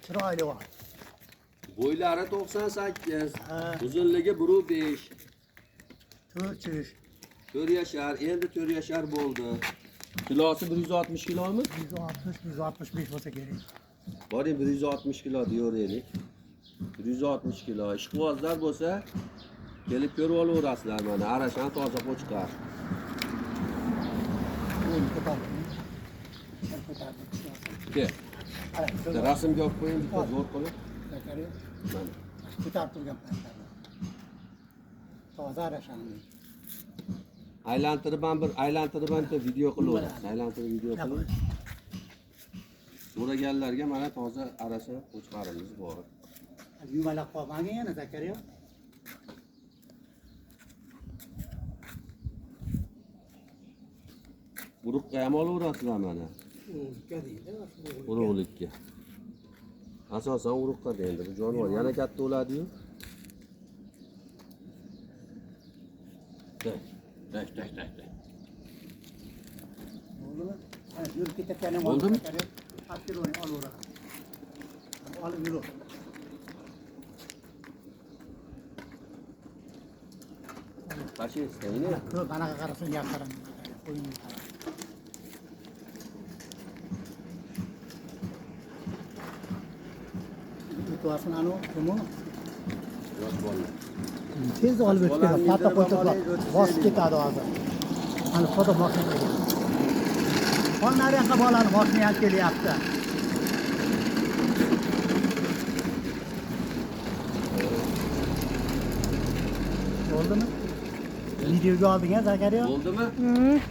Chiroyli bor. Bo'ylari 98, Ha. uzunligi 1.5. 400, 4 yashar, endi 4 yashar bo'ldi. Kilosi 160 kilomi? 160, 165 bo'lsa kerak. Boring 160 kilo deyaveraylik. 160 kilo. Ishqibozlar bo'lsa, kelib ko'rib olaverasizlar mana. Arashan toza qo'chqar. Qo'yni ko'tardim. Ko'tardim. Ke. Ana, Bitta rasmga olib qo'ying, bitta zo'r qilib. Zakariya, Mana. ko'tarib turgan paytlarda. Toza arashanli. Aylantirib bitta video qilaverasiz. Aylantirib video qiling. So'raganlarga mana toza arasha qo'chqarimiz bor. Yumalab qolmagan yana Zakariya. Urug'ga ham olaverasizlar mana. O'zga deydi, Urug'likka. Asosan urug'qa endi bu jonivor yana katta bo'ladi-yu. Tak. Bo'ldimi? Ha, yurib ketayotganim Bo'ldimi? Zakariya. Akironi olaveradi. Olib yur. Pashistayni. Ko'p anaqa qarasang yaxshiram. Qo'ying. Yutuasin anu, kimi? Yosh bolalar. Tez olib o'tgan, katta qo'yib bosib ketadi hozir. Mana foto mashinaga. Mana naryoqqa bolani mashina ham kelyapti. Bo'ldimi? Videoga olding-a Zakariya? Bo'ldimi?